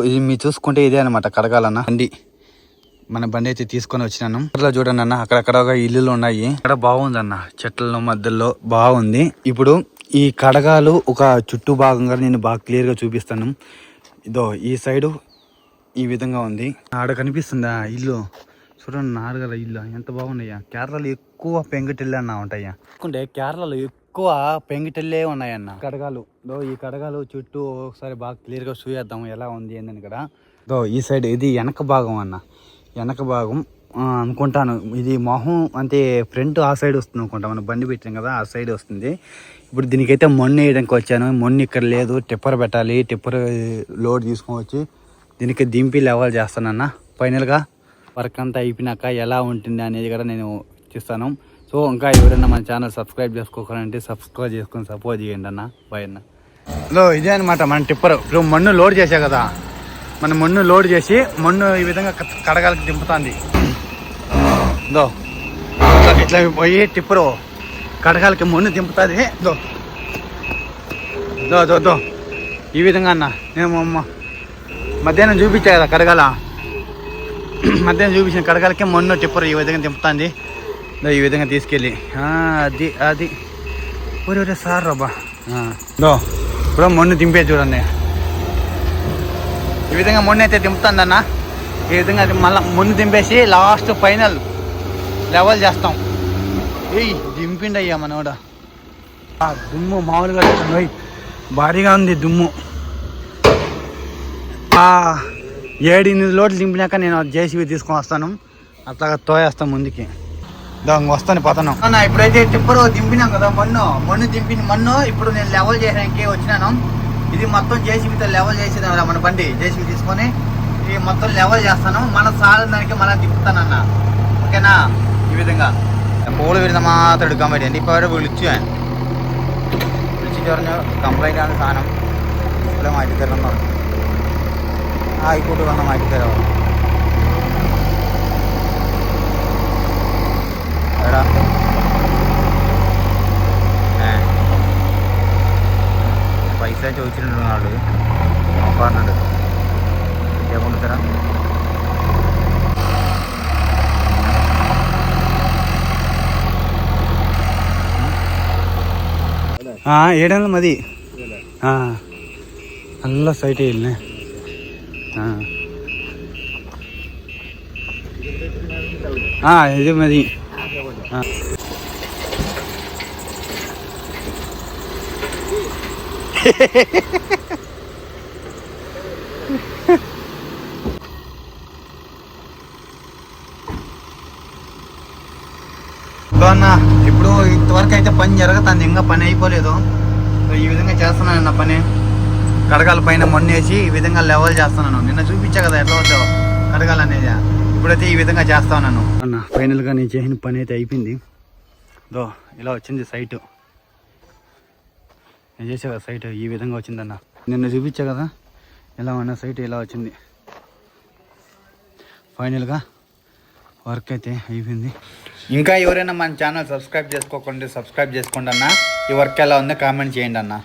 ఇది మీరు చూసుకుంటే ఇదే అనమాట కడగాలన్న బండి. మన బండి అయితే తీసుకొని వచ్చినాను. అట్లా చూడండి అన్న, అక్కడక్కడ ఇల్లులు ఉన్నాయి. ఇక్కడ బాగుంది అన్న, చెట్ల మధ్యలో బాగుంది. ఇప్పుడు ఈ కడగాలు ఒక చుట్టూ భాగంగా నేను బాగా క్లియర్ గా చూపిస్తాను. ఇదో ఈ సైడు ఈ విధంగా ఉంది. ఆడ కనిపిస్తుందా ఇల్లు? చూడండి, నాలుగల ఇల్లు ఎంత బాగున్నాయా. కేరళలో ఎక్కువ పెంకుటిల్లు అన్న ఉంటాయా. కేరళలో ఎక్కువ పెంకుటిల్లే ఉన్నాయన్న. కడగాలు ఈ కడగాలు చుట్టూ ఒకసారి బాగా క్లియర్ గా చూసేద్దాం ఎలా ఉంది ఏందని. ఇక్కడ ఈ సైడ్ ఇది వెనక భాగం అన్న, వెనక భాగం అనుకుంటాను. ఇది మొహం అంటే ఫ్రంట్ ఆ సైడ్ వస్తుంది అనుకుంటా. మనం బండి పెట్టాం కదా, ఆ సైడ్ వస్తుంది. ఇప్పుడు దీనికైతే మొన్న వేయడానికి వచ్చాను. మొన్న ఇక్కడ లేదు, టిప్పర్ పెట్టాలి. టిప్పర్ లోడ్ తీసుకొని వచ్చి దీనికి దింపి లెవెల్ చేస్తానన్న. ఫైనల్గా వర్క్ అంతా అయిపోయినాక ఎలా ఉంటుంది అనేది కూడా నేను చూస్తాను. సో ఇంకా ఎవరైనా మన ఛానల్ సబ్స్క్రైబ్ చేసుకోవాలంటే సబ్స్క్రైబ్ చేసుకొని సపోర్ట్ చేయండి అన్న. బాయ్ అన్న. ఇదే అనమాట మన టిప్పర్. ఇప్పుడు మన్ను లోడ్ చేసా కదా, మన మన్ను లోడ్ చేసి మన్ను ఈ విధంగా కడగాలకి దింపుతుంది. ఇట్లా పోయి టిప్పరు కడగాలకి మన్ను దింపుతుంది. ఈ విధంగా అన్న నేను మధ్యాహ్నం చూపించా కదా కడగాల, మధ్యాహ్నం చూపించిన కడగాలకి మన్ను టిప్పరు ఈ విధంగా దింపుతుంది. ఈ విధంగా తీసుకెళ్ళి అది అది ఒరే సార్ రాబా. ఇప్పుడు మన్ను దింపే చూడండి, ఈ విధంగా మొన్న అయితే దింపుతుంది అన్న. ఈ విధంగా మళ్ళీ మొన్ను దింపేసి లాస్ట్ ఫైనల్ లెవెల్ చేస్తాం. దింపిండి అయ్యా మనోడ. దుమ్ము మామూలుగా భారీగా ఉంది దుమ్ము. 7-8 లోడ్లు దింపినాక నేను జేసీబీ తీసుకొని వస్తాను. అట్లాగా తోయేస్తాం ముందుకి. వస్తాను పోతాను అన్న. ఇప్పుడైతే టిప్పరు దింపినాం కదా, మన్ను దింపిన మన్ను ఇప్పుడు నేను లెవెల్ చేయడానికి వచ్చినాను. ఇది మొత్తం జేసీబీతో లెవెల్ చేసేది మన బండి. జేసీబీ తీసుకొని ఇది మొత్తం లెవెల్ చేస్తాను. మన సాధన దానికి మళ్ళీ దింపుతానన్న. ఓకేనా? ఈ విధంగా పూలు విధంగా మాత్రం എടുക്കാൻ എന്റെ ഇപ്പോൾ അവരെ വിളിച്ചിട്ട് പറഞ്ഞു കംപ്ലൈൻ്റ് ആണ് സാധനം, ഡിസ്പ്ലേ മാറ്റിത്തരണം എന്ന് പറഞ്ഞു. ആയിക്കോട്ട് വന്ന് മാറ്റിത്തരാമോ എടാ? പൈസ ചോദിച്ചിട്ടുണ്ട് ആള്, നോക്കാറുണ്ട്. കൊണ്ടുതരാം. ఏడన్నా మది നല്ല സൈറ്റ് ഇല്ലേ? ഇത് മതി. అన్న ఇప్పుడు ఇంతవరకు అయితే పని జరుగుతుంది, ఇంకా పని అయిపోలేదు. ఈ విధంగా చేస్తున్నాను అన్న పని. కడగాల పైన మొన్నేసి ఈ విధంగా లెవెల్ చేస్తున్నాను. నిన్న చూపించా కదా ఎట్లా వద్దావు కడగాలనేది. ఇప్పుడైతే ఈ విధంగా చేస్తా ఉన్నాను అన్న. ఫైనల్గా నేను చేసిన పని అయితే అయిపోయింది. ఇలా వచ్చింది సైటు. నేను చేసా కదా సైట్ ఈ విధంగా వచ్చిందన్న. నిన్న చూపించా కదా ఎలా ఉన్న సైట్ ఇలా వచ్చింది. ఫైనల్గా వర్క్ అయితే అయిపోయింది. ఇంకా ఎవరైనా మన ఛానల్ సబ్స్క్రైబ్ చేసుకోకుండా సబ్స్క్రైబ్ చేసుకోండి అన్న. ఈ వర్క్ ఎలా ఉందో కామెంట్ చేయండి అన్న.